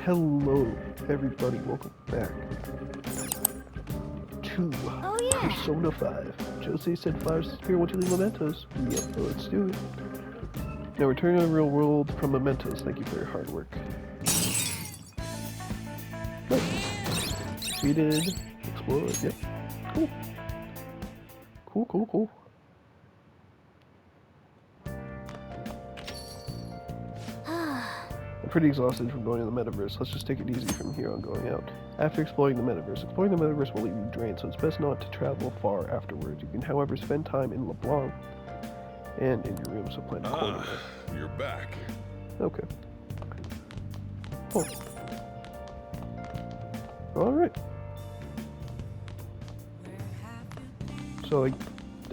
Hello, everybody. Welcome back to Persona 5. Jose said flowers disappear once you leave mementos. Yep, let's do it. Now returning to the real world from mementos. Thank you for your hard work. Nice. Succeeded. Explored. Yep. Cool. I'm pretty exhausted from going to the metaverse. Let's just take it easy from here on going out. After exploring the metaverse will leave you drained, so it's best not to travel far afterwards. You can, however, spend time in LeBlanc and in your room, so plan accordingly. You're back. Okay. Oh. Alright. So,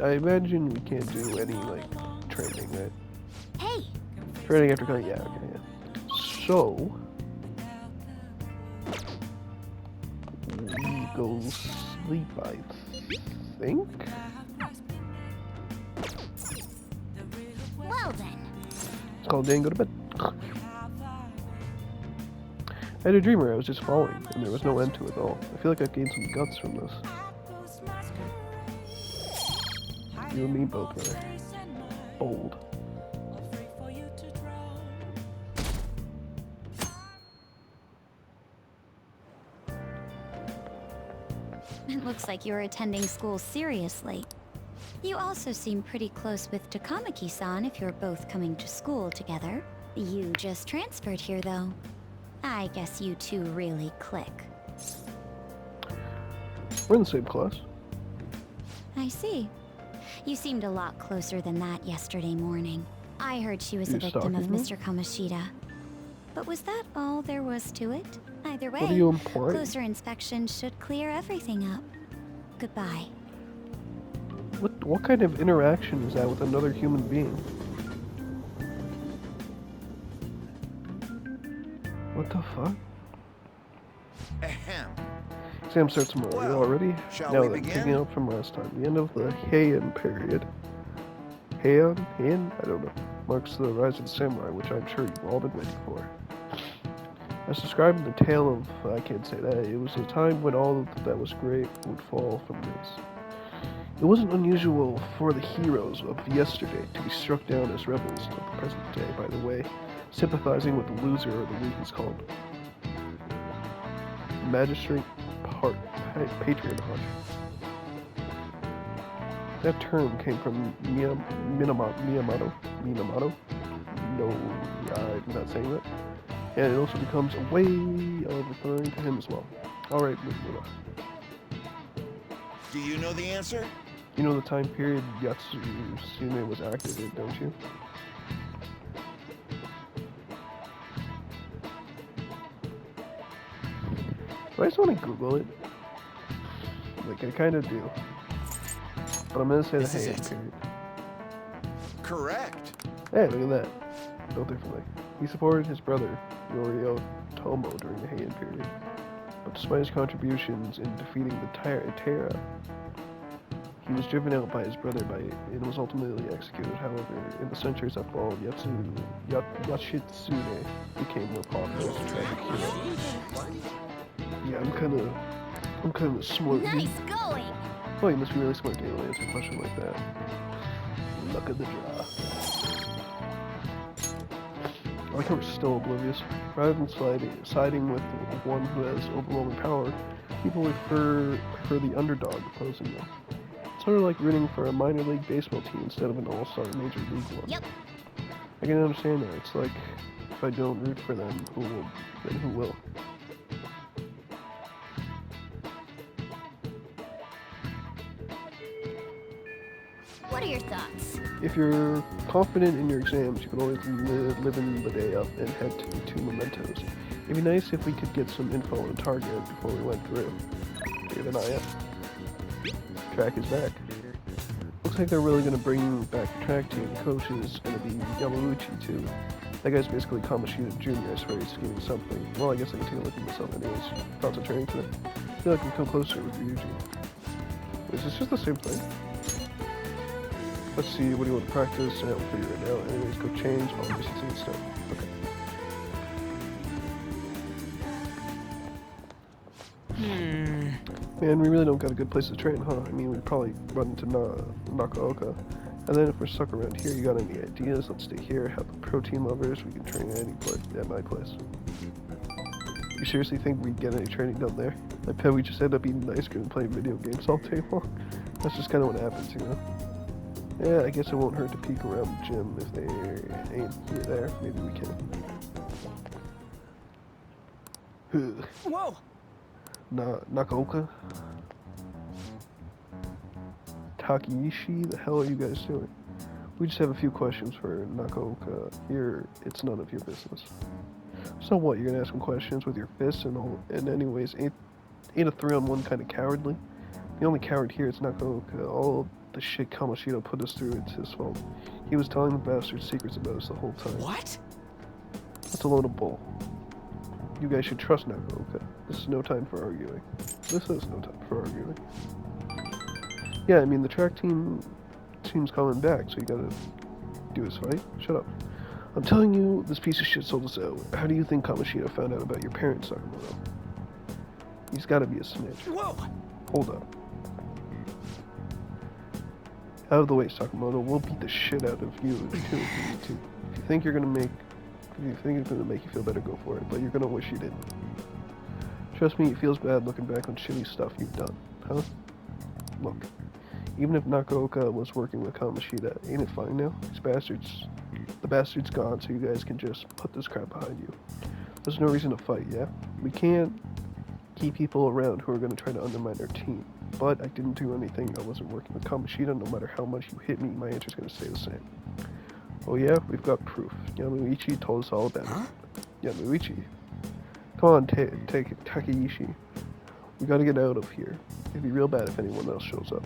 I imagine we can't do any, training, right? Hey! Training after going, yeah, okay, yeah. So, we go sleep, I think? Well then. It's called day and go to bed. I had a dream where I was just falling, and there was no end to it all. I feel like I've gained some guts from this. You and me both were bold. It looks like you're attending school seriously. You also seem pretty close with Takamaki-san if you're both coming to school together. You just transferred here, though. I guess you two really click. We're in the same class. I see. You seemed a lot closer than that yesterday morning. I heard she was a victim of Mr. Kamoshida. But was that all there was to it? Either way, What are you implying? closer inspection should clear everything up. Goodbye. What kind of interaction is that with another human being? What the fuck? Ahem. Exam starts tomorrow. Well, already? shall Now we then, begin? picking up from last time, the end of the Heian period. Heian? I don't know. Marks the rise of the samurai, which I'm sure you've all been waiting for. As described in the tale of, I can't say that, it was a time when all that was great would fall from grace. It wasn't unusual for the heroes of yesterday to be struck down as rebels of the present day, by the way, sympathizing with the loser or the weak is called magistrate patronage. That term came from Minamoto. No, I'm not saying that. And it also becomes a way of referring to him as well. Alright, moving on. Do you know the answer? You know the time period Yatsune was active in, don't you? Do I just want to Google it? I kind of do. But I'm gonna say the Heian period. Correct. Hey, look at that. Built differently. He supported his brother, Yorio Tomo, during the Heian period. But despite his contributions in defeating the Taira, he was driven out by his brother and was ultimately executed. However, in the centuries that followed, Yoshitsune became more popular as a tragic hero. Yeah, I'm kind of smart. Nice going! Oh, you must be really smart to be able to answer a question like that. Luck of the draw. I like how we're still oblivious. Rather than siding with one who has overwhelming power, people prefer the underdog opposing them. It's sort of like rooting for a minor league baseball team instead of an all-star major league one. Yep. I can understand that. It's like, if I don't root for them, then who will? What are your thoughts? If you're confident in your exams, you can always live in the day up and head to mementos. It'd be nice if we could get some info on target before we went through. Keep an eye out. Track is back. Looks like they're really going to bring back the track team. The coach is going to be Yamauchi too. That guy's basically Kamoshida Jr. I swear he's giving something. Well, I guess I can take a look at myself anyways. Thoughts of training today? I feel like we come closer with Ryuji. Is this just the same thing? Let's see, what do you want to practice? And I'll figure it out. Anyways, go change. Oh, 16 stuff. Okay. Man, we really don't got a good place to train, huh? I mean, we'd probably run into Nakaoka. And then if we're stuck around here, you got any ideas? Let's stay here, have the protein lovers, we can train at any place, at my place. You seriously think we'd get any training done there? I bet we just end up eating ice cream and playing video games all day long. That's just kind of what happens, you know? Yeah, I guess it won't hurt to peek around the gym if they ain't here there. Maybe we can. Whoa! Nakaoka? Takeshi? The hell are you guys doing? We just have a few questions for Nakaoka. Here, it's none of your business. So what, you're gonna ask him questions with your fists and all, and anyways, ain't a 3-on-1 kind of cowardly? The only coward here is Nakaoka. All the shit Kamoshida put us through, it's his fault. He was telling the bastard secrets about us the whole time. What? That's a load of bull. You guys should trust Nakaoka. This is no time for arguing. This is no time for arguing. Yeah, I mean, the track team's coming back, so you gotta do his fight. Shut up. I'm telling you, this piece of shit sold us out. How do you think Kamoshida found out about your parents, Sakamoto? He's gotta be a snitch. Whoa! Hold up. Out of the way, Sakamoto. We'll beat the shit out of you too if you need to. If you think it's gonna make you feel better, go for it. But you're gonna wish you didn't. Trust me, it feels bad looking back on shitty stuff you've done, huh? Look, even if Nakaoka was working with Kamoshida, ain't it fine now? The bastard's gone, so you guys can just put this crap behind you. There's no reason to fight, yeah? We can't keep people around who are gonna try to undermine our team. But I didn't do anything. I wasn't working with Kamoshida. No matter how much you hit me, my answer's gonna stay the same. Oh yeah, we've got proof. Yamuichi told us all about it. Yamuichi? Come on, take it, Takeshi. We gotta get out of here. It'd be real bad if anyone else shows up.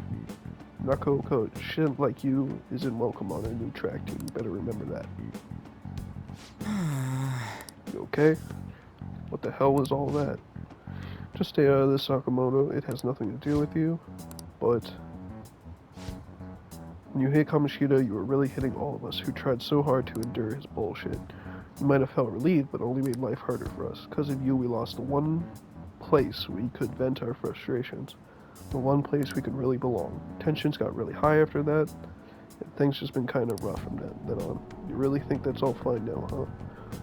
Nakaoka, shit like you isn't welcome on our new track team. You better remember that. You okay? What the hell was all that? Just stay out of this, Sakamoto. It has nothing to do with you. But when you hit Kamoshida, you were really hitting all of us who tried so hard to endure his bullshit. You might have felt relieved, but only made life harder for us. Because of you, we lost the one place we could vent our frustrations. The one place we could really belong. Tensions got really high after that, and things just been kind of rough from then on. You really think that's all fine now, huh?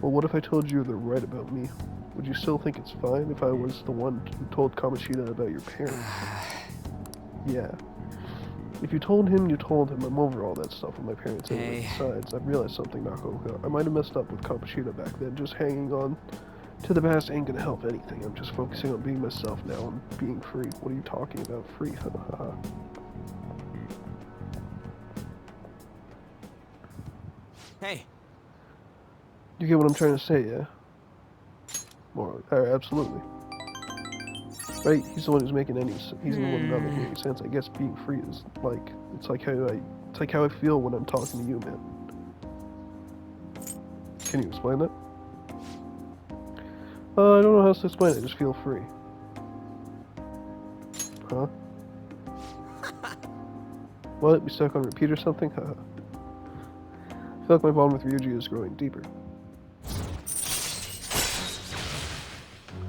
Well, what if I told you they're right about me? Would you still think it's fine if I was the one who told Kamoshida about your parents? Yeah. If you told him, I'm over all that stuff with my parents anyway. Besides, I've realized something, Nakaoka. I might have messed up with Kamoshida back then. Just hanging on to the past ain't gonna help anything. I'm just focusing on being myself now and being free. What are you talking about? Free? Hey. You get what I'm trying to say, yeah? More, absolutely. Right? He's the one who's making he's the one not making any sense. I guess being free is like, it's like how I feel when I'm talking to you, man. Can you explain that? I don't know how else to explain it. I just feel free. Huh? What? We stuck on repeat or something? Haha. I feel like my bond with Ryuji is growing deeper.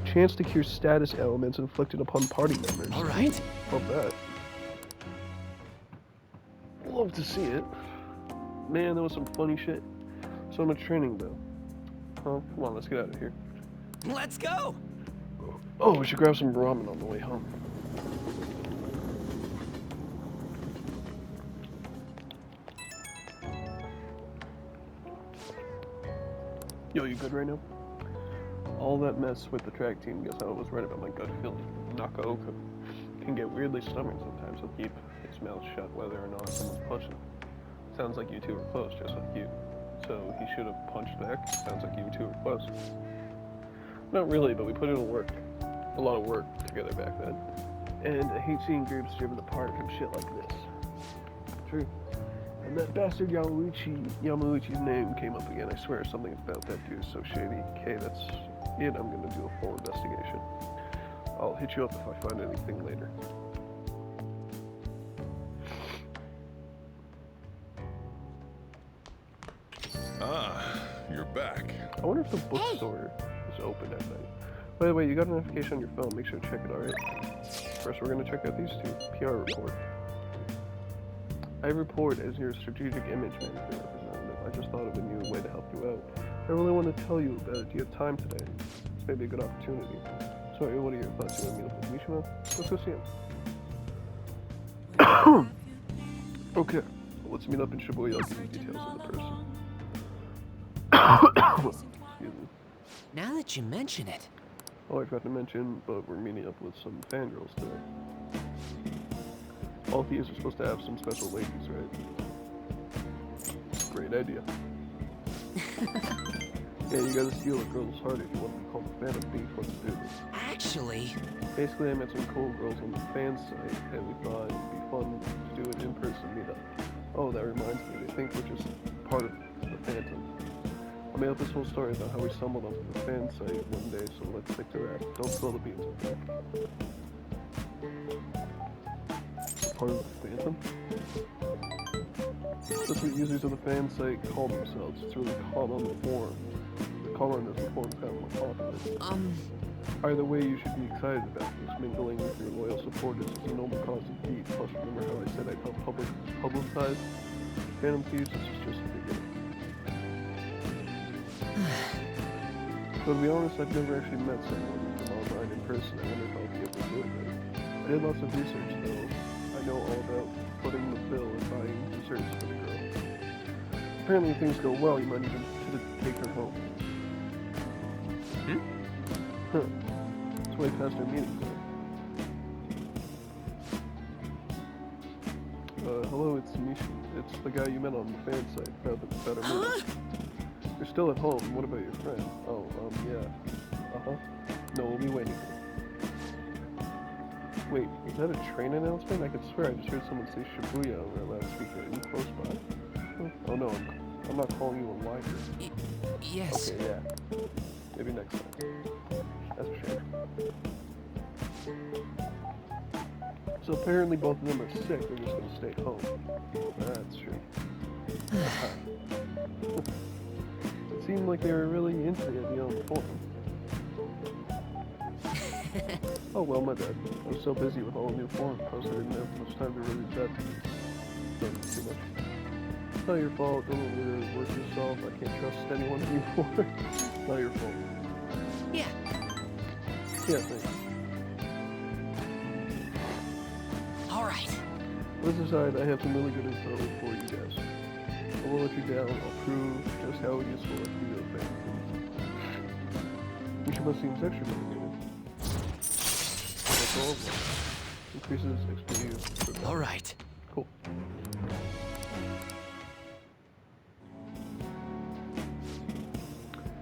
Chance to cure status elements inflicted upon party members. Alright. Love that. Love to see it. Man, that was some funny shit. So much training though. Huh? Come on, let's get out of here. Let's go! Oh, we should grab some ramen on the way home. Yo, you good right now? All that mess with the track team, guess I was right about my gut feeling. Nakaoka can get weirdly stubborn sometimes. He'll keep his mouth shut whether or not someone's punching him. Sounds like you two were close, just like you. So he should have punched back. Sounds like you two were close. Not really, but we put in a lot of work together back then. And I hate seeing groups driven apart from shit like this. True. And that bastard Yamuichi's name came up again. I swear something about that dude is so shady. Okay, that's it. I'm gonna do a full investigation. I'll hit you up if I find anything later. Ah, you're back. I wonder if the bookstore is open at night. By the way, you got a notification on your phone. Make sure to check it, alright? First, we're going to check out these two. PR report. I report as your strategic image management representative. I just thought of a new way to help you out. I really want to tell you about it. Do you have time today? This may be a good opportunity. Sorry, what are your thoughts? You want to meet up with Mishima? Let's go see him. Okay, let's meet up in Shibuya. I'll give you details of the person. Excuse me. Now that you mention it. Oh, I forgot to mention, but we're meeting up with some fangirls today. All thieves are supposed to have some special ladies, right? Great idea. Yeah, you gotta steal a girl's heart if you want to be called a fan of beef. What to do this? Actually... Basically, I met some cool girls on the fan site, and we thought it'd be fun to do an in-person meetup. Oh, that reminds me, they think we're just part of the Phantom. I made up this whole story about how we stumbled onto the fan site one day, so let's stick to that. Don't spill the beans, okay? Part of the Phantom? That's what users of the fan site call themselves. It's really caught on the forum. The color on this forum is kind of more popular. Either way, you should be excited about this. Mingling with your loyal supporters is a noble cause indeed. Plus, remember how I said I'd help publicize Phantom Thieves? This is just the beginning. So to be honest, I've never actually met someone from online in person. I wonder if I'll be able to do it right. I did lots of research, though. I know all about footing the bill and buying desserts for the girl. Apparently, if things go well, you might even take her home. Huh. It's way past our meeting today. Hello, it's Mishi. It's the guy you met on the fan site about our meeting. You're still at home. What about your friend? Oh, yeah. No, we'll be waiting. Wait, is that a train announcement? I could swear I just heard someone say Shibuya over our loudspeaker. Are you close by? Oh no, I'm not calling you a liar. Yes. Okay, yeah. Maybe next time. That's a shame. So apparently both of them are sick. They're just gonna stay home. That's true. It seemed like they were really into the idea on the forum. Oh well, my bad. I was so busy with all the new forum posts I didn't have much time to really vet them too much. It's not your fault. Don't overwork yourself. I can't trust anyone anymore. Not your fault. Yeah. Yeah, thanks. Alright. Let's decide. I have some really good info for you guys. I won't let you down. I'll prove just how useful it can be to a fan. Mishima seems extra motivated. That's all of them. Increases XP for them. Alright. Cool.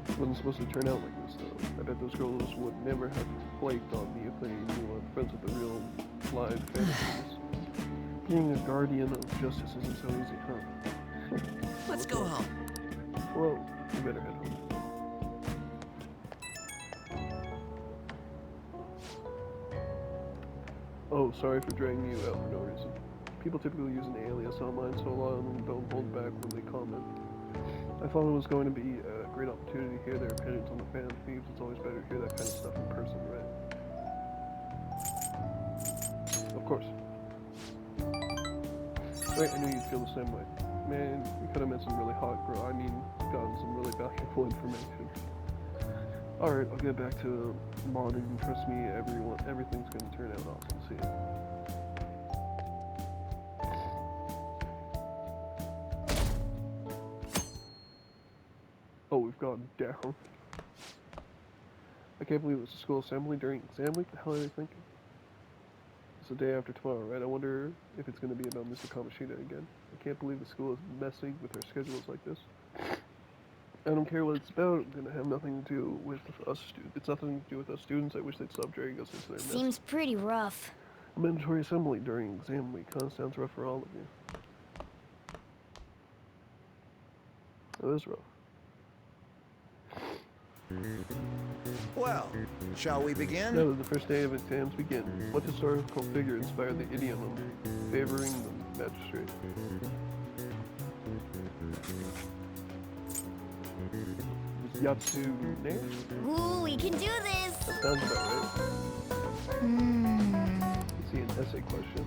It wasn't supposed to turn out like this, though. I bet those girls would never have flaked on me if they knew I'm friends with the real live fantasies. Being a guardian of justice isn't so easy, huh? Let's go home. Whoa, you better head home. Oh, sorry for dragging you out for no reason. People typically use an alias online, so a lot of them don't hold back when they comment. I thought it was going to be a great opportunity to hear their opinions on the Phantom Thieves. It's always better to hear that kind of stuff in person, right? Of course. Right, I knew you'd feel the same way. Man, you could have met some really hot girl. I mean, gotten some really valuable information. Alright, I'll get back to modding. Trust me, everything's gonna turn out awesome. See ya. Oh, we've gone down. I can't believe it's a school assembly during exam week. The hell are they thinking? It's the day after tomorrow, right? I wonder if it's going to be about Mr. Kamishita again. I can't believe the school is messing with their schedules like this. I don't care what it's about. It's going to have nothing to do with us students. It's nothing to do with us students. I wish they'd stop dragging us into their mess. Seems pretty rough. A mandatory assembly during exam week. Kind of sounds rough for all of you. It is rough. Well, shall we begin? Now that the first day of exams begin, what historical figure inspired the idiom of favoring the magistrate? Yatsune? Ooh, we can do this! That sounds about right. see an essay question.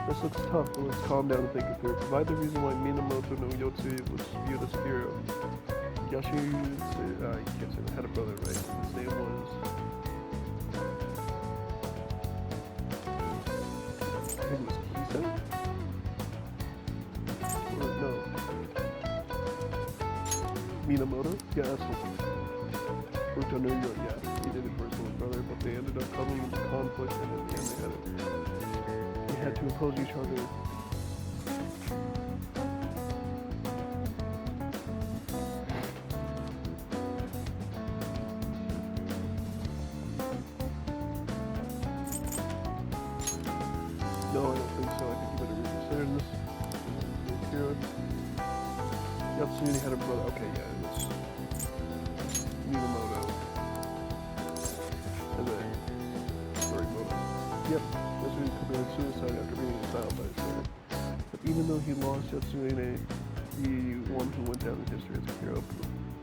This looks tough, but let's calm down and think it through. Provide the reason why Minamoto no Yotsu was viewed as a hero. Yashi, I can't say, had a brother, right? His name was... I think it was Kisa? Or no. Minamoto? Yeah, that's what yeah, he did it for his little brother, but they ended up coming into conflict, and in the end they had to oppose each other. No, I don't think so. I think you better reconsider this. Yatsune had a brother. Okay, yeah, it was Minamoto. And then Morimoto. Yep, Yatsune committed suicide after being exiled by his brother. But even though he lost Yatsune, the one who went down in history as a hero,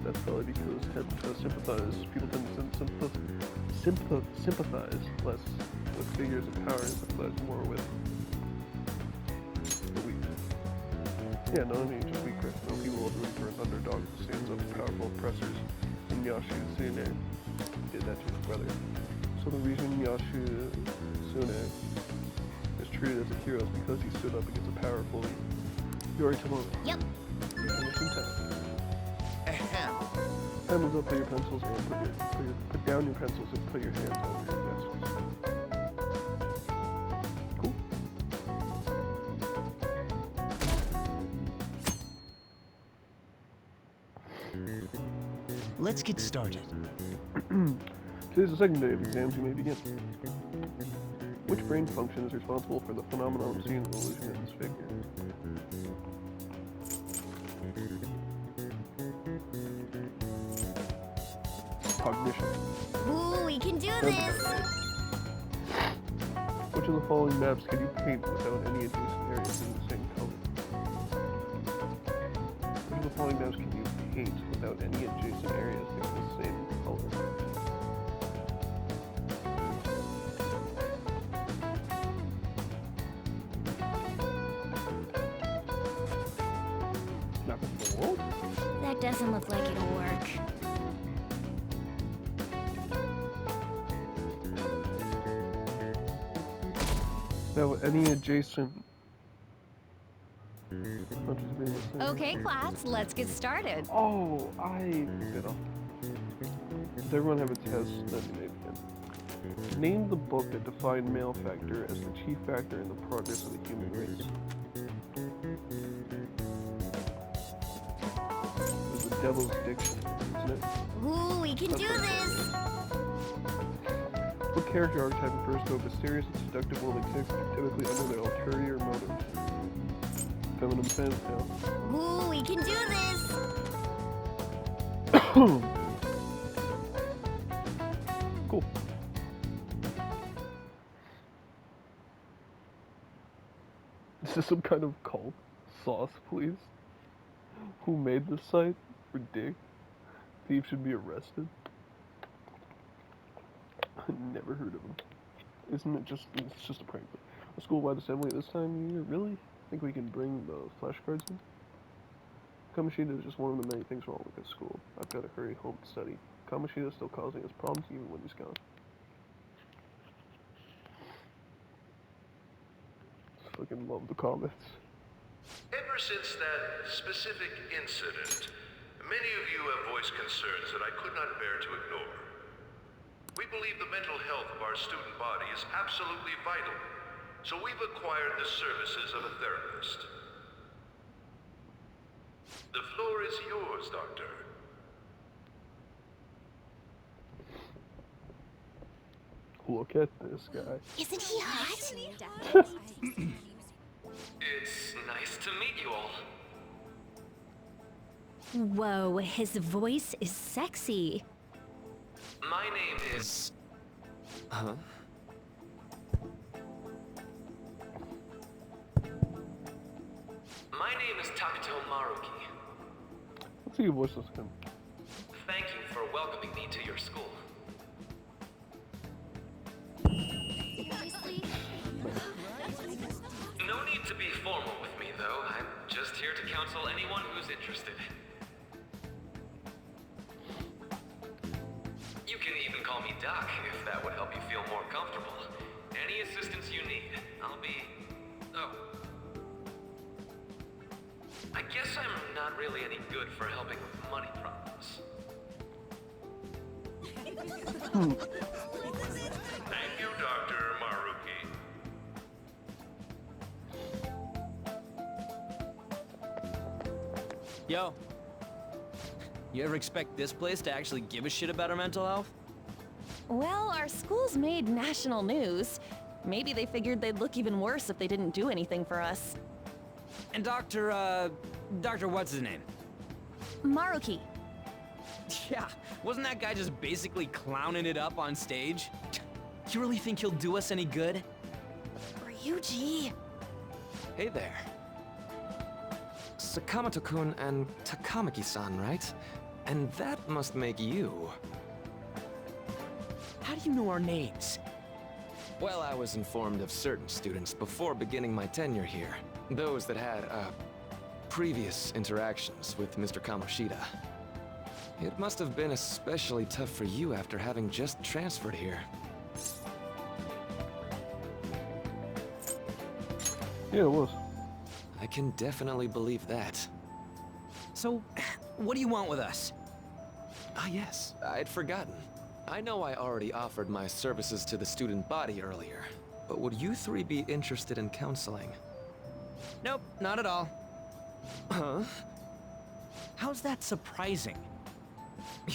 that's probably because people tend to sympathize less with figures of power and sympathize more with the weak. Yeah, not only just weak Chris, no people will root for an underdog who stands up to powerful oppressors. And Yashitsune did that to his brother. So the reason Yashitsune is treated as a hero is because he stood up against a powerful Yoritomo. Yep. Ahem. Hands up, put your pencils and put down your pencils and put your hands over your desks. Cool. Let's get started. Today's the second day of exams. You may begin. Which brain function is responsible for the phenomenon seen in the illusion in this figure? Cognition. Ooh, we can do this! Which of the following maps can you paint without any adjacent areas being the same color? Which of the following maps can you paint without any adjacent areas being the same color? Map of the world? That doesn't look like it'll work. Without any adjacent. Okay, class, let's get started. Oh, I bit off. Does everyone have a test? Let me name it. Name the book that defined male factor as the chief factor in the progress of the human race. It was the Devil's Dictionary, isn't it? Ooh, we can do this! What character archetype refers to a mysterious and seductive woman typically under their ulterior motives? Feminine fan now. Ooh, we can do this! Cool. Is this some kind of cult? Sauce, please. Who made this site? For Dick? Thief should be arrested? Never heard of him. Isn't it just, it's just a prank. A school-wide assembly this time of year? Really? Think we can bring the flashcards in? Kamishita is just one of the many things wrong with this school. I've got to hurry home to study. Kamishita is still causing us problems even when he's gone. Fucking love the comments. Ever since that specific incident, many of you have voiced concerns that I could not bear to ignore. We believe the mental health of our student body is absolutely vital, so we've acquired the services of a therapist. The floor is yours, Doctor. Look at this guy. Isn't he hot? It's nice to meet you all. Whoa, his voice is sexy. My name is... Huh? My name is Takuto Maruki. Let's see your voice looks good. Thank you for welcoming me to your school. Seriously? here to counsel anyone who's interested. You can even call me Doc if that would help you feel more comfortable. Any assistance you need, I'll be... Oh. I guess I'm not really any good for helping with money problems. Thank you, Dr. Maruki. Yo, you ever expect this place to actually give a shit about our mental health? Well, our school's made national news. Maybe they figured they'd look even worse if they didn't do anything for us. And Dr. what's his name? Maruki. Yeah, wasn't that guy just basically clowning it up on stage? You really think he'll do us any good? Ryuji. Hey there. Sakamoto-kun and Takamaki-san, right? And that must make you. How do you know our names? Well, I was informed of certain students before beginning my tenure here. Those that had, previous interactions with Mr. Kamoshida. It must have been especially tough for you after having just transferred here. Yeah, it was. I can definitely believe that. So, what do you want with us? Ah yes, I'd forgotten. I know I already offered my services to the student body earlier, but would you three be interested in counseling? Nope, not at all. Huh? How's that surprising?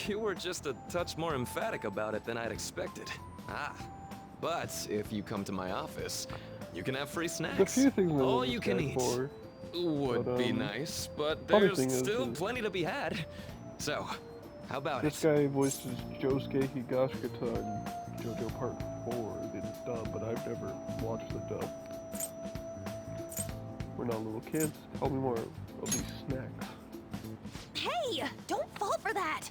You were just a touch more emphatic about it than I'd expected. Ah, but if you come to my office, you can have free There's a snacks. few things I All love you this can guy eat. for. Would But, be nice, but funny there's thing is still that plenty to be had. So, how about This it? guy voices Josuke Higashikata in JoJo Part 4 in dub, but I've never watched the dub. We're not little kids. Tell me more of these snacks. Hey! Don't fall for that!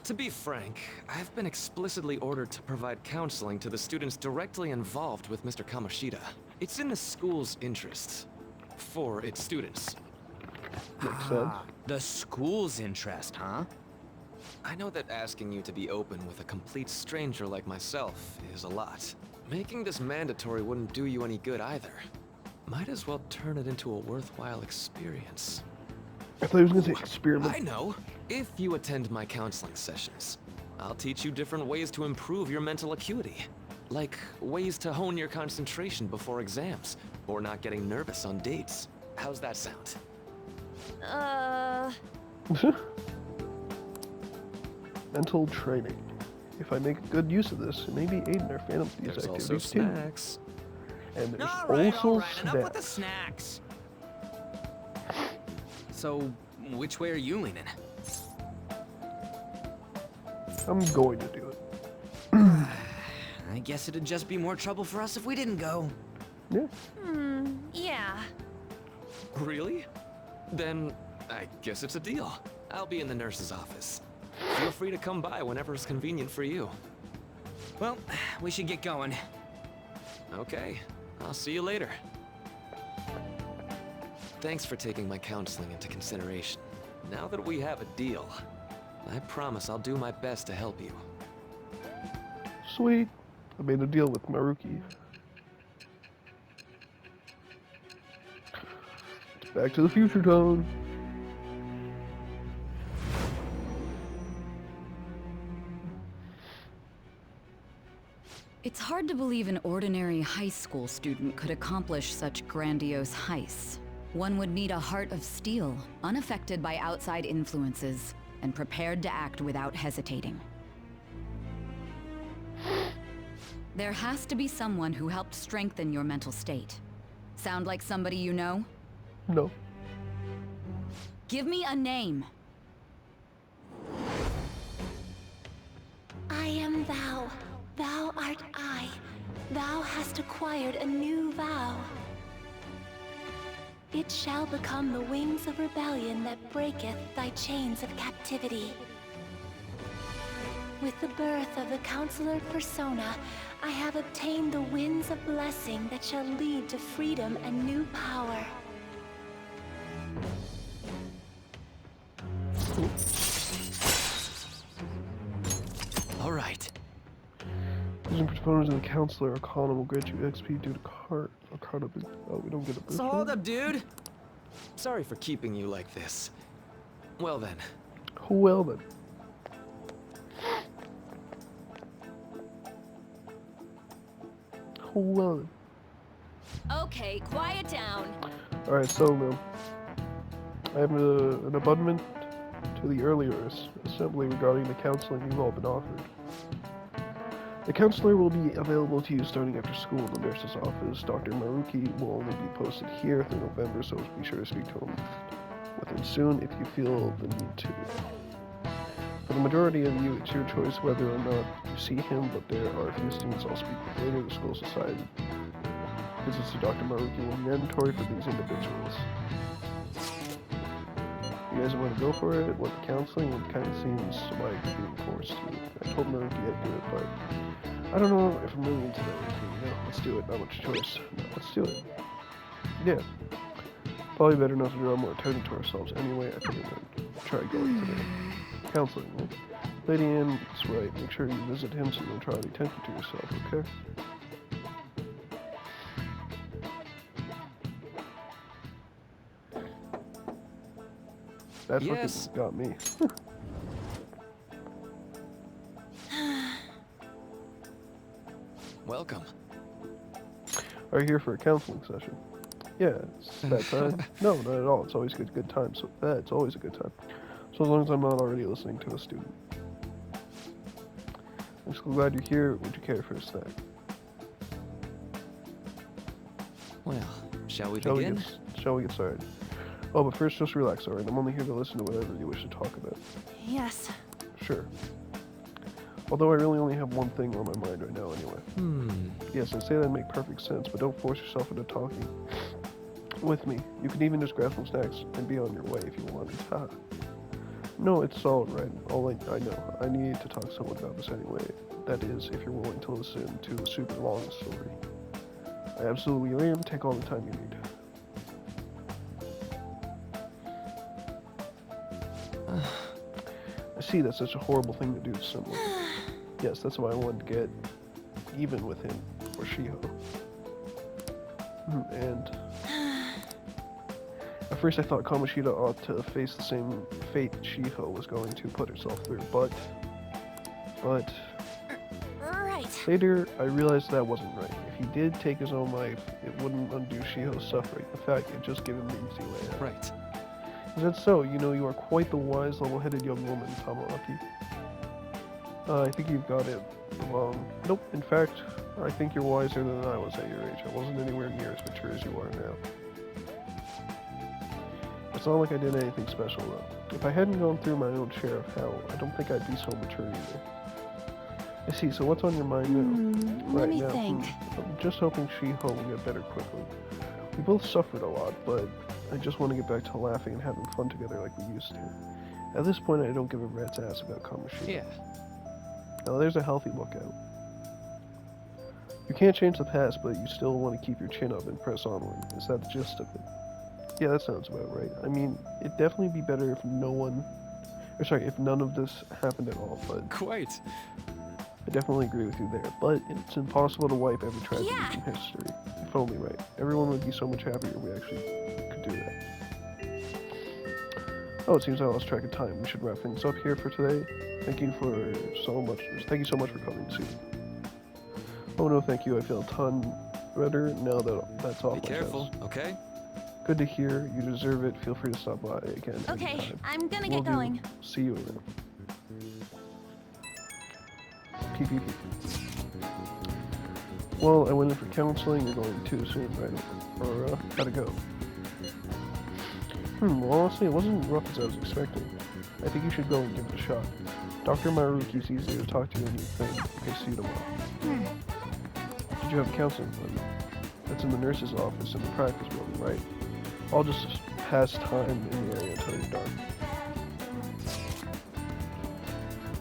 To be frank, I've been explicitly ordered to provide counseling to the students directly involved with Mr. Kamoshida. It's in the school's interests. For its students. Makes sense. The school's interest, huh? I know that asking you to be open with a complete stranger like myself is a lot. Making this mandatory wouldn't do you any good either. Might as well turn it into a worthwhile experience. I thought he was gonna say experiment. I know. If you attend my counseling sessions, I'll teach you different ways to improve your mental acuity. Like ways to hone your concentration before exams, or not getting nervous on dates. How's that sound? Mental training. If I make good use of this, maybe aid in our Phantom Thieves There's also activities too. snacks. And there's All also right, enough with the snacks. snacks. So, which way are you leaning? I'm going to do it. I guess it'd just be more trouble for us if we didn't go. Yeah. Yeah. Really? Then I guess it's a deal. I'll be in the nurse's office. Feel free to come by whenever it's convenient for you. Well, we should get going. Okay, I'll see you later. Thanks for taking my counseling into consideration. Now that we have a deal, I promise I'll do my best to help you. Sweet. I made a deal with Maruki. Back to the future, Tone. It's hard to believe an ordinary high school student could accomplish such grandiose heists. One would need a heart of steel, unaffected by outside influences, and prepared to act without hesitating. There has to be someone who helped strengthen your mental state. Sound like somebody you know? No. Give me a name. I am thou. Thou art I. Thou hast acquired a new vow. It shall become the wings of rebellion that breaketh thy chains of captivity. With the birth of the Counselor Persona, I have obtained the winds of blessing that shall lead to freedom and new power. Choosing proponents and the counselor or column will grant you XP due to card. Oh, we don't get a boost. So hold up, dude. Sorry for keeping you like this. Well then. Well then. Well then. Okay, quiet down. Alright, so I have an abundant to the earlier assembly regarding the counseling you've all been offered. The counselor will be available to you starting after school in the nurse's office. Dr. Maruki will only be posted here through November, so be sure to speak to him with him soon if you feel the need to. For the majority of you, it's your choice whether or not you see him, but there are a few students I'll speak with later. The school's decided visits to Dr. Maruki will be mandatory for these individuals. You guys want to go for it? Want the counseling? It kind of seems like you're being forced to. I told Maruki I'd do it, but I don't know if I'm really into that. You know, let's do it. Not much choice. No, let's do it. Yeah. Probably better not to draw more attention to ourselves anyway. I think I'm going to try going today. Counseling, right? Lady Ann, that's right. Make sure you visit him so you don't try any attention to yourself, okay? That fucking got me. Welcome. Are you here for a counseling session? Yeah, it's that time. No, not at all. It's always a good time. So it's always a good time. So as long as I'm not already listening to a student. I'm so glad you're here. Would you care for a snack? Well, shall we begin? Shall we get started? Oh, but first, just relax, alright? I'm only here to listen to whatever you wish to talk about. Yes. Sure. Although I really only have one thing on my mind right now anyway. Yes, I say that make perfect sense, but don't force yourself into talking with me. You can even just grab some snacks and be on your way if you want. Haha. No, it's all right. I know. I need to talk to someone about this anyway. That is, if you're willing to listen to a super long story. I absolutely am. Take all the time you need. I see that's such a horrible thing to do to someone. Yes, that's why I wanted to get even with him, or Shiho. And at first I thought Kamoshida ought to face the same fate Shiho was going to put herself through, but Right. later I realized that wasn't right. If he did take his own life, it wouldn't undo Shiho's suffering. In fact, it just gave him the easy way out. Right. Is that so? You know, you are quite the wise, level-headed young woman, Tamaki. I think you've got it wrong. Nope, in fact, I think you're wiser than I was at your age. I wasn't anywhere near as mature as you are now. It's not like I did anything special, though. If I hadn't gone through my own share of hell, I don't think I'd be so mature either. I see, so what's on your mind now? Let me think. I'm just hoping Shiho will get better quickly. We both suffered a lot, but I just want to get back to laughing and having fun together like we used to. At this point, I don't give a rat's ass about Kamoshida. Yeah. Now, there's a healthy lookout. You can't change the past, but you still want to keep your chin up and press onward. Is that the gist of it? Yeah, that sounds about right. I mean, it'd definitely be better if if none of this happened at all, but... Quite. I definitely agree with you there, but it's impossible to wipe every tragedy from history. If only right. Everyone would be so much happier if we actually could do that. Oh, it seems I lost track of time. We should wrap things up here for today. Thank you so much for coming to see me. Oh no, thank you. I feel a ton better now that that's off my chest. Be careful, okay? Good to hear. You deserve it. Feel free to stop by again. Okay, anytime. I'm gonna get going. See you again. PPP. Well, I went in for counseling. You're going too soon, right? Or, gotta go. Well, honestly, it wasn't rough as I was expecting. I think you should go and give it a shot. Dr. Maruki's easier to talk to than you think. Okay, see you tomorrow. Did you have a counseling appointment? That's in the nurse's office in the practice building, right? I'll just pass time in the area until you're done.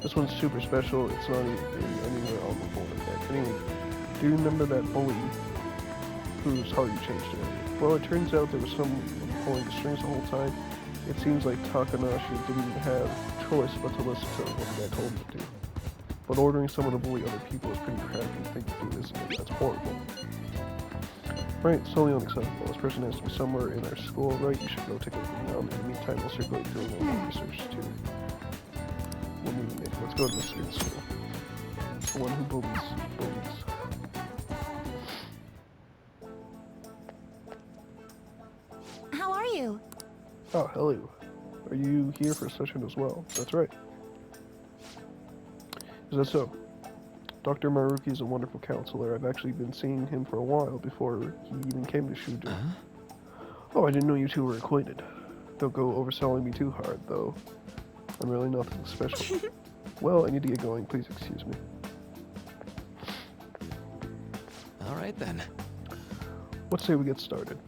This one's super special. It's not anywhere on the board yet. Anyway, do you remember that bully whose heart you changed earlier? Well, it turns out there was someone pulling the strings the whole time. It seems like Takanashi didn't have choice but to listen to what the guy told him to do. but ordering someone to bully other people is pretty crappy thing to do, isn't it? That's horrible. Right, it's totally unacceptable. This person has to be somewhere in our school, right? You should go take a look around. In the meantime, I'll circulate through a little research too. We'll need to make. Let's go to this kid's school. The one who bullies. How are you? Oh, hello. Are you here for a session as well? That's right. Is that so? Dr. Maruki is a wonderful counselor. I've actually been seeing him for a while before he even came to Shuju. Oh, I didn't know you two were acquainted. Don't go overselling me too hard, though. I'm really nothing special. Well, I need to get going. Please excuse me. All right, then. Let's say we get started.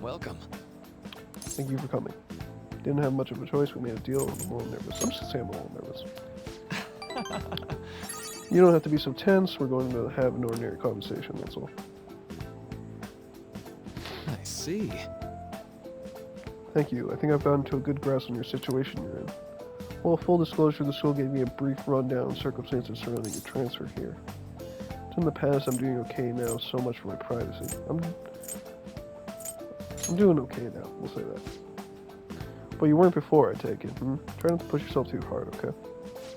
Welcome. Thank you for coming. Didn't have much of a choice. We made a deal. I'm a little nervous. I'm just saying I'm a little nervous. You don't have to be so tense. We're going to have an ordinary conversation, that's all. I see. Thank you. I think I've gotten to a good grasp on your situation you're in. Well, full disclosure, the school gave me a brief rundown of circumstances surrounding your transfer here. In the past, I'm doing okay now. So much for my privacy. I'm doing okay now. We'll say that. But you weren't before, I take it. Try not to push yourself too hard, okay?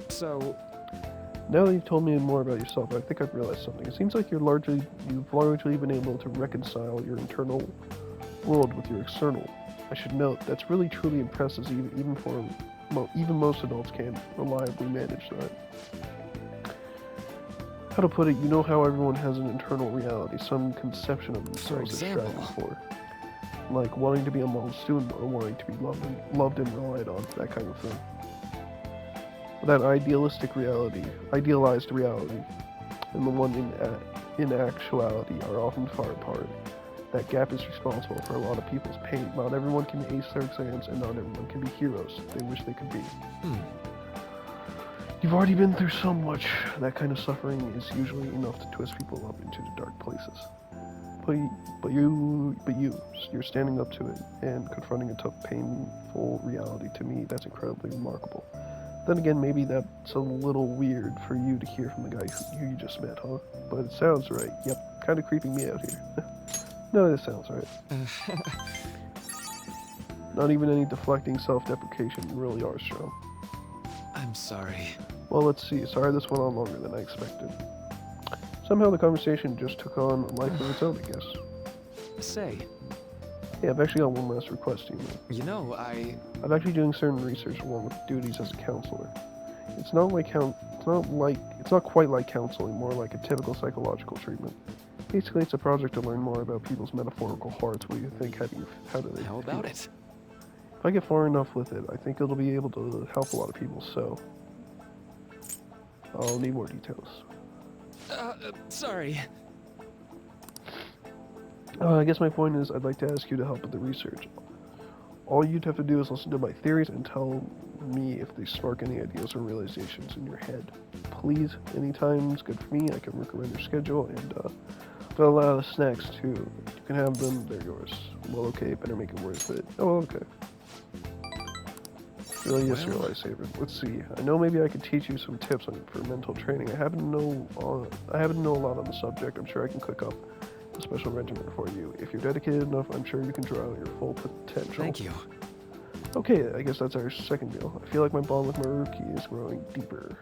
So, now that you've told me more about yourself, I think I've realized something. It seems like you've largely been able to reconcile your internal world with your external. I should note that's really truly impressive. Even most adults can't reliably manage that. How to put it? You know how everyone has an internal reality, some conception of themselves they're striving for. Like wanting to be a model student or wanting to be loved and relied on, that kind of thing. That idealized reality, and the one in actuality are often far apart. That gap is responsible for a lot of people's pain. Not everyone can ace their exams, and not everyone can be heroes they wish they could be. You've already been through so much. That kind of suffering is usually enough to twist people up into the dark places. But you're standing up to it and confronting a tough, painful reality. To me, that's incredibly remarkable. Then again, maybe that's a little weird for you to hear from the guy who you just met, huh? But it sounds right. Yep, kind of creeping me out here. No, this sounds right. Not even any deflecting self-deprecation. You really are strong. I'm sorry. Well, let's see. Sorry this went on longer than I expected. Somehow the conversation just took on a life of its own, I guess. Say. Yeah, I've actually got one last request to you. You know, I'm actually doing certain research along with duties as a counselor. It's not quite like counseling, more like a typical psychological treatment. Basically, it's a project to learn more about people's metaphorical hearts. What do you think? How do they How about it? If I get far enough with it, I think it'll be able to help a lot of people, so I'll need more details. Sorry. I guess my point is I'd like to ask you to help with the research. All you'd have to do is listen to my theories and tell me if they spark any ideas or realizations in your head. Please, anytime's good for me. I can work around your schedule, and I've got a lot of snacks too. You can have them, they're yours. Well, okay, better make it worth it. Oh, okay. Really is your lifesaver. Let's see. I know maybe I could teach you some tips for mental training. I happen to know a lot on the subject. I'm sure I can cook up a special regimen for you. If you're dedicated enough, I'm sure you can draw out your full potential. Thank you. Okay, I guess that's our second deal. I feel like my bond with Maruki is growing deeper.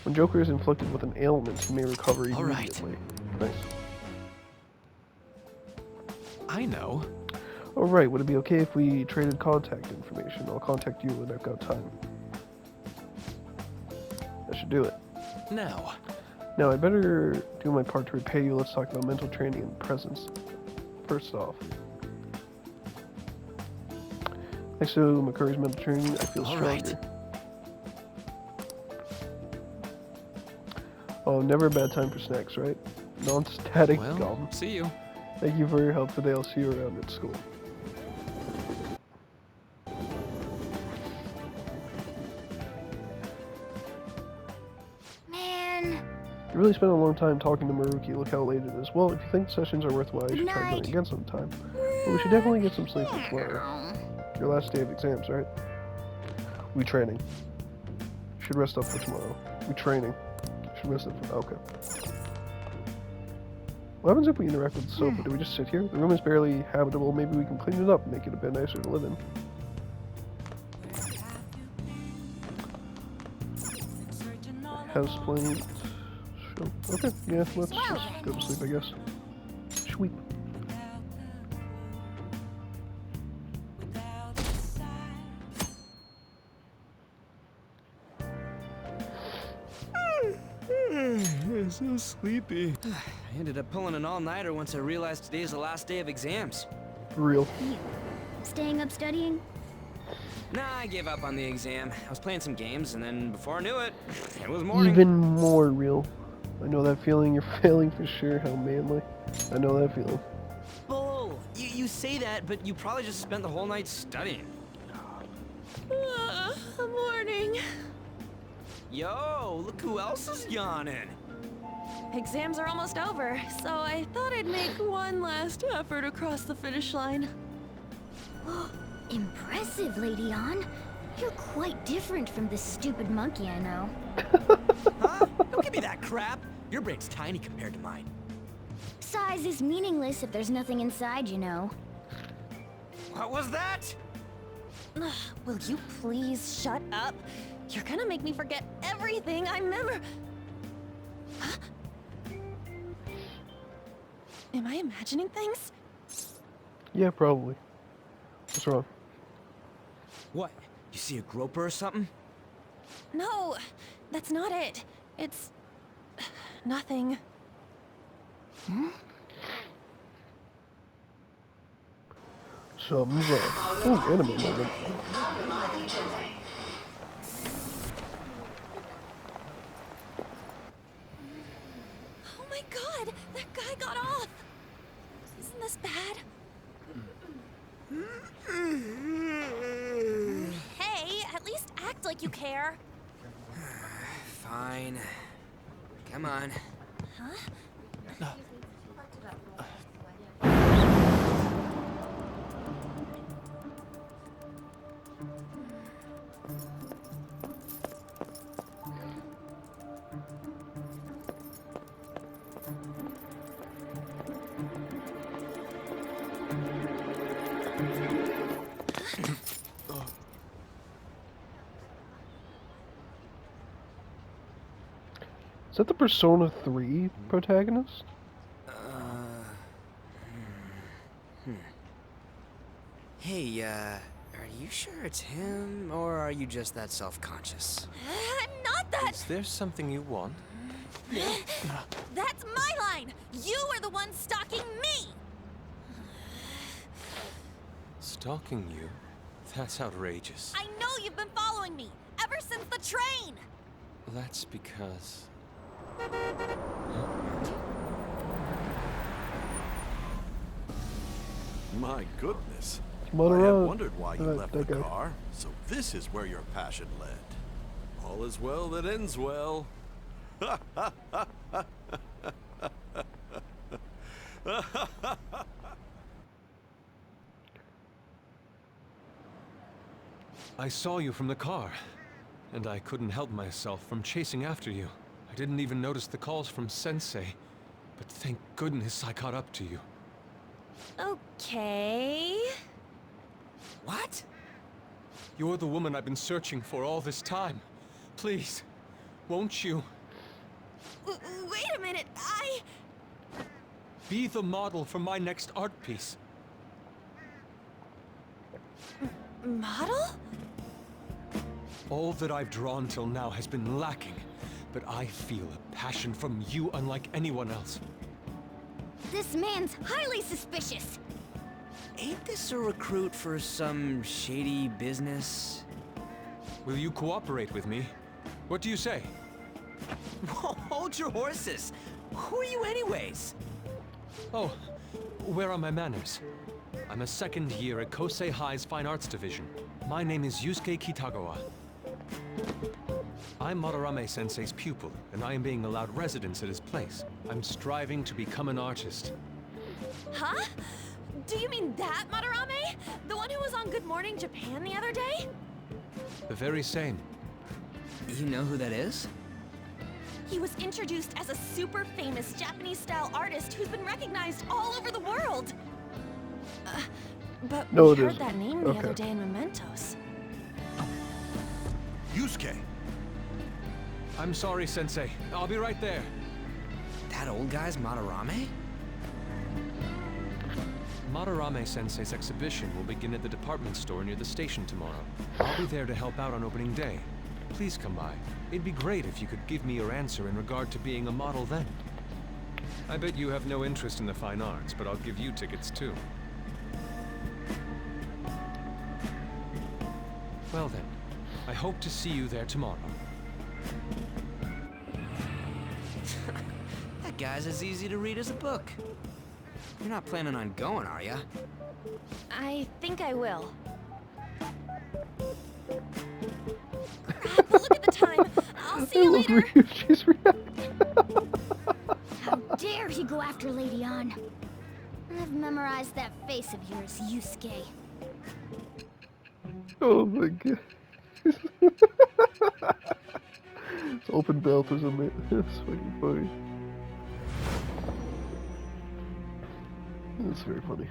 When Joker is inflicted with an ailment, he may recover immediately. Nice. I know. Alright, would it be okay if we traded contact information? I'll contact you when I've got time. That should do it. Now, I better do my part to repay you. Let's talk about mental training and presence. First off, thanks to McCurry's mental training, I feel stronger. Right. Oh, never a bad time for snacks, right? Non-static gum. See you. Thank you for your help today. I'll see you around at school. You really spent a long time talking to Maruki. Look how late it is. Well, if you think sessions are worthwhile, you should try going again sometime. But we should definitely get some sleep tomorrow. Your last day of exams, right? We training. Should rest up for tomorrow. We training. Should rest up for... Okay. What happens if we interact with the sofa? Do we just sit here? The room is barely habitable. Maybe we can clean it up and make it a bit nicer to live in. House plate. Sure. Okay, yeah, let's just go to sleep, I guess. Sweet. I'm so sleepy. I ended up pulling an all-nighter once I realized today's the last day of exams. For real. You staying up studying? Nah, I gave up on the exam. I was playing some games, and then before I knew it, it was morning. Even more real. I know that feeling. You're failing for sure. How manly. I know that feeling. Bull! You say that, but you probably just spent the whole night studying. Morning. Yo, look who else is yawning. Exams are almost over, so I thought I'd make one last effort across the finish line. Impressive, Lady Ann. You're quite different from this stupid monkey I know. Huh? Don't give me that crap. Your brain's tiny compared to mine. Size is meaningless if there's nothing inside, you know. What was that? Will you please shut up? You're gonna make me forget everything I remember. Huh? Am I imagining things? Yeah, probably. What's wrong? What? You see a groper or something? No, that's not it. It's... nothing. Something's wrong. Oh, anime moment. Oh my god, that guy got off. Isn't this bad? Hey, at least act like you care. Fine. Come on. Huh? Is that the Persona 3 protagonist? Hey, are you sure it's him, or are you just that self-conscious? I'm not that. Is there something you want? That's my line. You are the one stalking me. Stalking you? That's outrageous. I know you've been following me ever since the train. That's because... My goodness. I Motorama. had wondered why you left the guy. car. So this is where your passion led. All is well that ends well. I saw you from the car, and I couldn't help myself from chasing after you. I didn't even notice the calls from Sensei, but thank goodness I caught up to you. Okay. What? You're the woman I've been searching for all this time. Please, won't you? Wait a minute, Be the model for my next art piece. Model? All that I've drawn till now has been lacking, but I feel a passion from you unlike anyone else. This man's highly suspicious. Ain't this a recruit for some shady business? Will you cooperate with me? What do you say? Hold your horses. Who are you anyways? Oh, where are my manners? I'm a second year at Kosei High's Fine Arts Division. My name is Yusuke Kitagawa. I'm Madarame-sensei's pupil, and I am being allowed residence at his place. I'm striving to become an artist. Huh? Do you mean that, Madarame? The one who was on on Good Morning Japan the other day? The very same. You know who that is? He was introduced as a super famous Japanese-style artist who's been recognized all over the world. But No, we it heard isn't. that name the Okay. other day in Mementos. Yusuke! I'm sorry, Sensei. I'll be right there. That old guy's Madarame? Madarame Sensei's exhibition will begin at the department store near the station tomorrow. I'll be there to help out on opening day. Please come by. It'd be great if you could give me your answer in regard to being a model then. I bet you have no interest in the fine arts, but I'll give you tickets too. Well then, I hope to see you there tomorrow. That guy's as easy to read as a book. You're not planning on going, are ya? I think I will. Crap, look at the time. I'll see you later. She's reacting. How dare he go after Lady Ann? I've memorized that face of yours, Yusuke. Oh my god. It's open belt is amazing. It's fucking funny. That's very funny.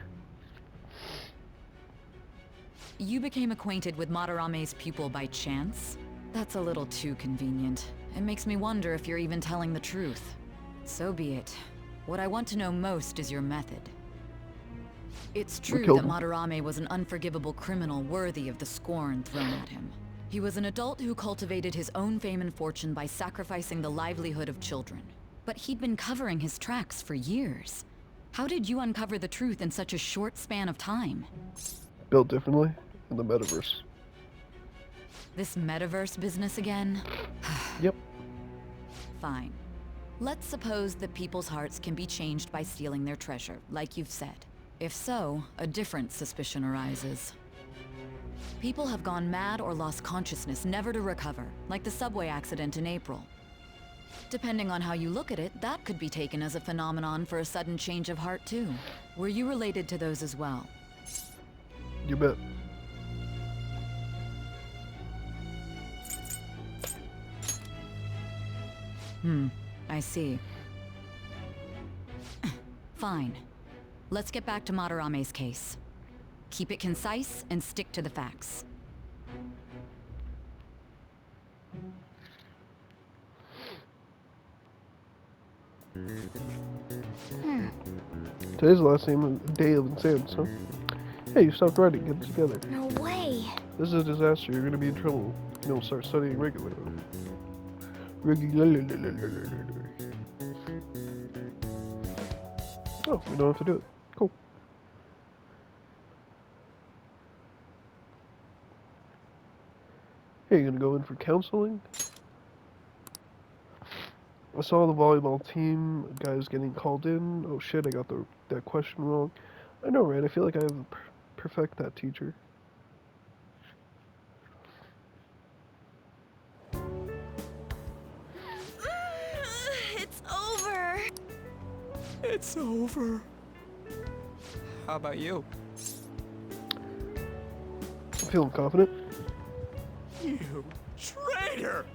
You became acquainted with Madarame's pupil by chance? That's a little too convenient. It makes me wonder if you're even telling the truth. So be it. What I want to know most is your method. It's true that Madarame was an unforgivable criminal worthy of the scorn thrown at him. He was an adult who cultivated his own fame and fortune by sacrificing the livelihood of children. But he'd been covering his tracks for years. How did you uncover the truth in such a short span of time? Built differently in the metaverse. This metaverse business again? Yep. Fine. Let's suppose that people's hearts can be changed by stealing their treasure, like you've said. If so, a different suspicion arises. People have gone mad or lost consciousness, never to recover, like the subway accident in April. Depending on how you look at it, that could be taken as a phenomenon for a sudden change of heart too. Were you related to those as well? You bet. I see. Fine. Let's get back to Madarame's case. Keep it concise and stick to the facts. Today's the last day of exams, huh? Hey, you stopped writing. Get it together. No way. This is a disaster. You're gonna be in trouble. You don't start studying regularly. Oh, we don't have to do it. Cool. Hey, you gonna go in for counseling? I saw the volleyball team guys getting called in. Oh shit, I got that question wrong. I know, right? I feel like I have to perfect that teacher. It's over. It's over. How about you? I'm feeling confident. You traitor!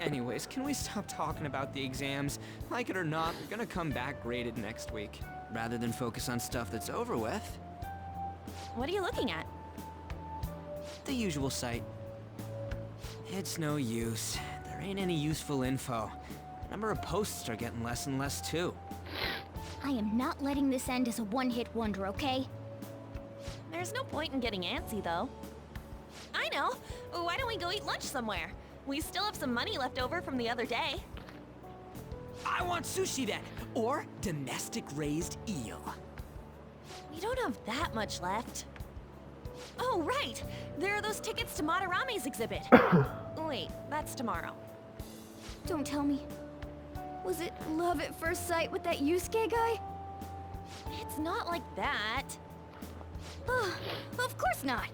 Anyways, can we stop talking about the exams? Like it or not, they're gonna come back graded next week. Rather than focus on stuff that's over with. What are you looking at? The usual site. It's no use. There ain't any useful info. The number of posts are getting less and less too. I am not letting this end as a one-hit wonder, okay? There's no point in getting antsy, though. I know. Why don't we go eat lunch somewhere? We still have some money left over from the other day. I want sushi then, or domestic raised eel. We don't have that much left. Oh, right! There are those tickets to Madarame's exhibit. Wait, that's tomorrow. Don't tell me. Was it love at first sight with that Yusuke guy? It's not like that. Of course not.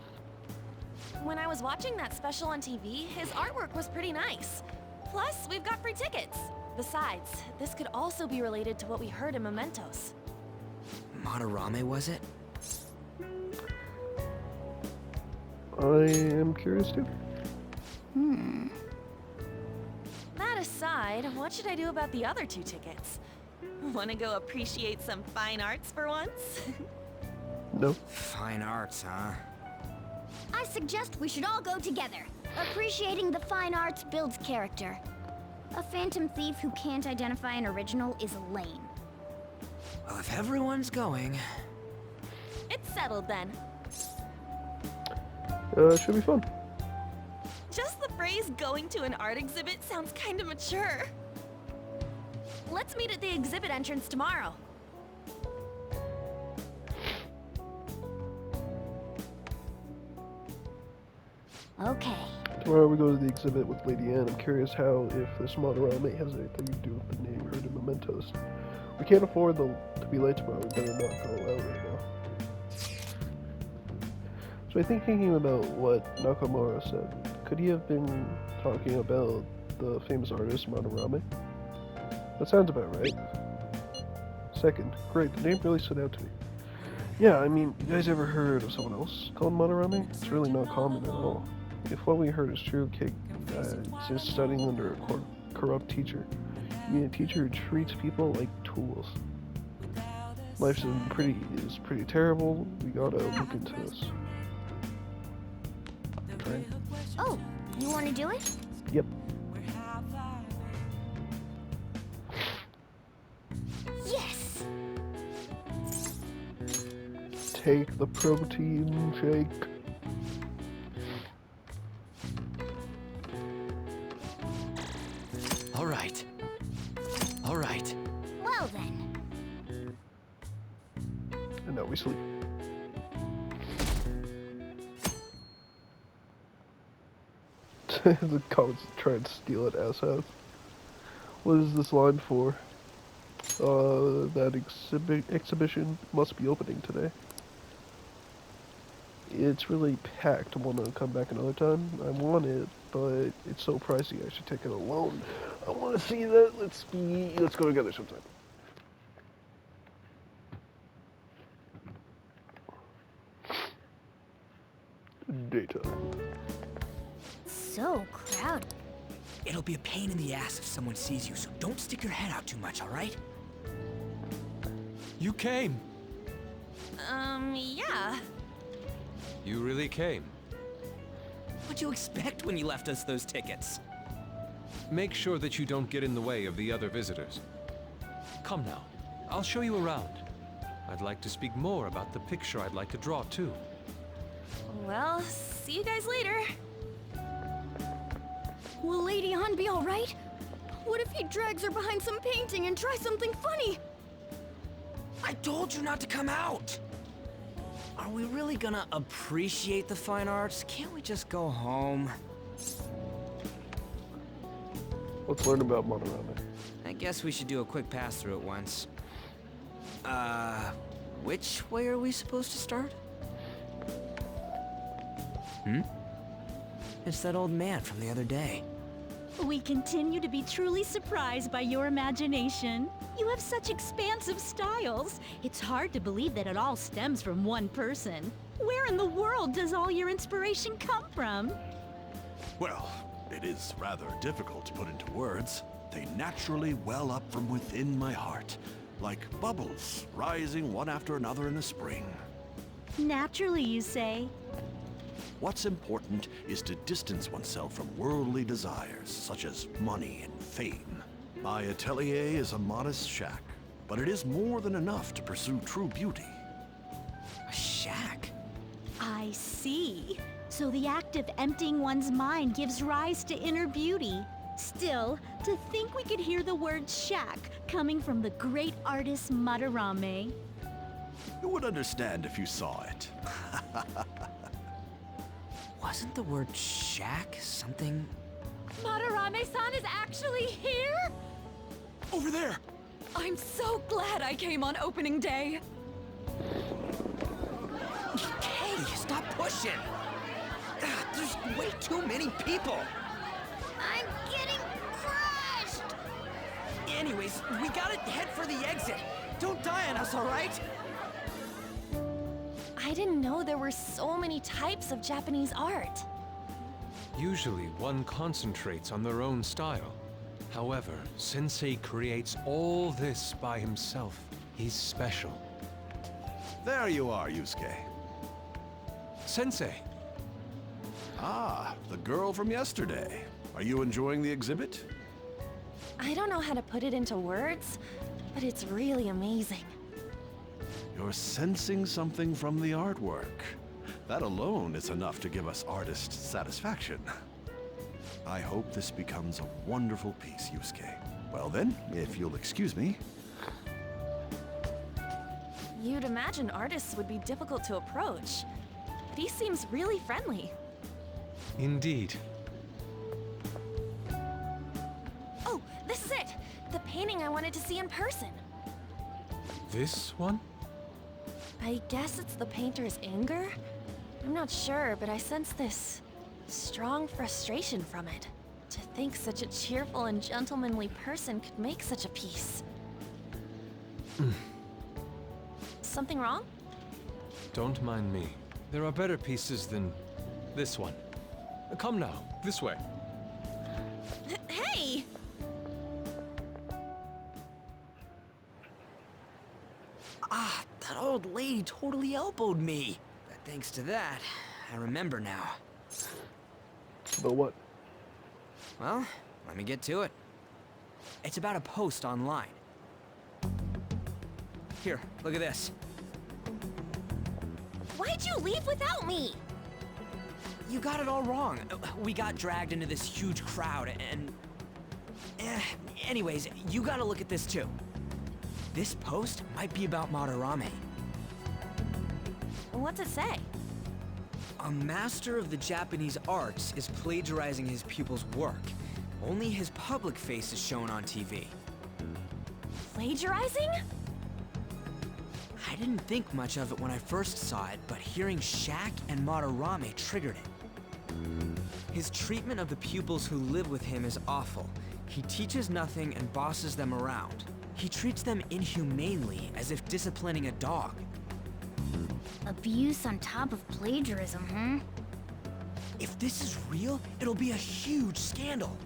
When I was watching that special on TV, his artwork was pretty nice. Plus, we've got free tickets. Besides, this could also be related to what we heard in Mementos. Madarame, was it? I am curious too. That aside, what should I do about the other 2 tickets? Wanna go appreciate some fine arts for once? No. Fine arts, huh? I suggest we should all go together. Appreciating the fine arts builds character. A phantom thief who can't identify an original is lame. Well, if everyone's going... It's settled then. Should be fun. Just the phrase going to an art exhibit sounds kinda mature. Let's meet at the exhibit entrance tomorrow. Okay. Tomorrow we go to the exhibit with Lady Anne. I'm curious how, if this Madarame has anything to do with the name heard in Mementos. We can't afford to be late tomorrow. We better not go out right now. So I think thinking about what Nakamura said, could he have been talking about the famous artist Madarame? That sounds about right. Second, great, the name really stood out to me. Yeah, I mean, you guys ever heard of someone else called Madarame? It's really not common at all. If what we heard is true, Kate is just studying under a corrupt teacher. I mean, a teacher who treats people like tools. Life is pretty terrible. We gotta look into this. Okay. Oh, you want to do it? Yep. Yes! Take the protein shake. All right. All right. Well then. And now we sleep. The comments try and steal it, asshat. What is this line for? That exhibition must be opening today. It's really packed. I want to come back another time. I want it, but it's so pricey. I should take it alone. I want to see that. Let's go together sometime. Daytime. So crowded. It'll be a pain in the ass if someone sees you, so don't stick your head out too much, all right? You came. Yeah. You really came. What'd you expect when you left us those tickets? Make sure that you don't get in the way of the other visitors. Come now, I'll show you around. I'd like to speak more about the picture I'd like to draw, too. Well, see you guys later. Will Lady Han be alright? What if he drags her behind some painting and tries something funny? I told you not to come out! Are we really gonna appreciate the fine arts? Can't we just go home? Let's learn about Madarame. I guess we should do a quick pass-through at once. Which way are we supposed to start? It's that old man from the other day. We continue to be truly surprised by your imagination. You have such expansive styles. It's hard to believe that it all stems from one person. Where in the world does all your inspiration come from? Well, it is rather difficult to put into words. They naturally well up from within my heart, like bubbles rising one after another in the spring. Naturally, you say? What's important is to distance oneself from worldly desires, such as money and fame. My atelier is a modest shack, but it is more than enough to pursue true beauty. A shack? I see. So the act of emptying one's mind gives rise to inner beauty. Still, to think we could hear the word shack coming from the great artist Madarame. You would understand if you saw it. Wasn't the word shack something? Madarame-san is actually here? Over there! I'm so glad I came on opening day. Hey, stop pushing! There's way too many people! I'm getting crushed! Anyways, we gotta head for the exit. Don't die on us, all right? I I didn't know there were so many types of Japanese art. Usually, one concentrates on their own style. However, Sensei creates all this by himself. He's special. There you are, Yusuke. Sensei! Ah, the girl from yesterday. Are you enjoying the exhibit? I don't know how to put it into words, but it's really amazing. You're sensing something from the artwork. That alone is enough to give us artist satisfaction. I hope this becomes a wonderful piece, Yusuke. Well then, if you'll excuse me. You'd imagine artists would be difficult to approach, but he seems really friendly. Indeed. Oh, this is it! The painting I wanted to see in person. This one? I guess it's the painter's anger? I'm not sure, but I sense this strong frustration from it. To think such a cheerful and gentlemanly person could make such a piece. Something wrong? Don't mind me. There are better pieces than this one. Come now, this way. Hey! Ah, that old lady totally elbowed me. But thanks to that, I remember now. But what? Well, let me get to it. It's about a post online. Here, look at this. Why'd you leave without me? You got it all wrong. We got dragged into this huge crowd and... anyways, you gotta look at this too. This post might be about Madarame. What's it say? A master of the Japanese arts is plagiarizing his pupil's work. Only his public face is shown on TV. Plagiarizing? I didn't think much of it when I first saw it, but hearing Shaq and Madarame triggered it. His treatment of the pupils who live with him is awful. He teaches nothing and bosses them around. He treats them inhumanely, as if disciplining a dog. Abuse on top of plagiarism, huh? If this is real, it'll be a huge scandal.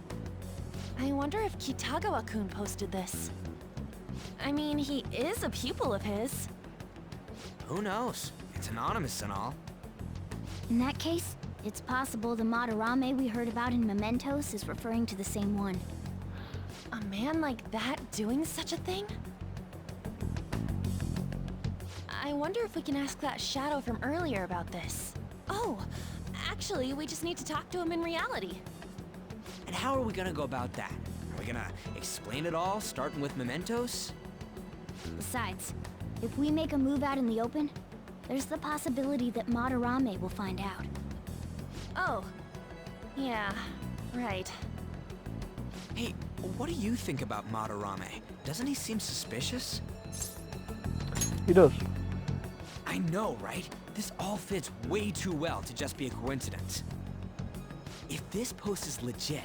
I wonder if Kitagawa-kun posted this. I mean, he is a pupil of his. Who knows? It's anonymous and all. In that case, it's possible the Madarame we heard about in Mementos is referring to the same one. A man like that doing such a thing? I wonder if we can ask that shadow from earlier about this. Oh, actually, we just need to talk to him in reality. And how are we gonna go about that? Are we gonna explain it all, starting with Mementos? Besides, if we make a move out in the open, there's the possibility that Madarame will find out. Oh, yeah, right. Hey, what do you think about Madarame? Doesn't he seem suspicious? He does. I know, right? This all fits way too well to just be a coincidence. If this post is legit,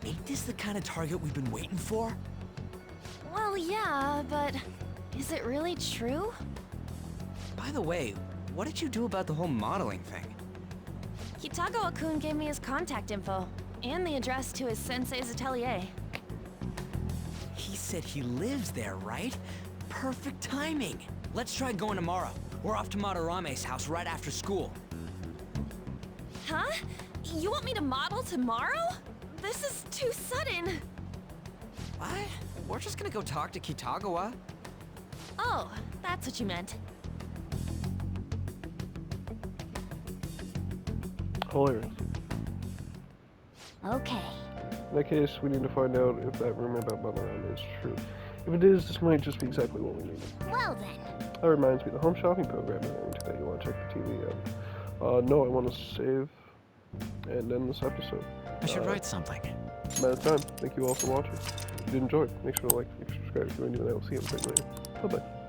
ain't this the kind of target we've been waiting for? Well, yeah, but is it really true? By the way, what did you do about the whole modeling thing? Kitagawa-kun gave me his contact info, and the address to his sensei's atelier. He said he lives there, right? Perfect timing. Let's try going tomorrow. We're off to Madarame's house right after school. Huh? You want me to model tomorrow? This is too sudden. What? We're just gonna go talk to Kitagawa. Oh, that's what you meant. Hilarious. Okay. In that case, we need to find out if that rumor about Madarame is true. If it is, this might just be exactly what we need. Well then. That reminds me, the home shopping program is going today. You want to check the TV out? No, I want to save and end this episode. I should write something. I'm out of time. Thank you all for watching. If you did enjoy, make sure to like and subscribe if you want to do that. I'll see you later. Bye-bye.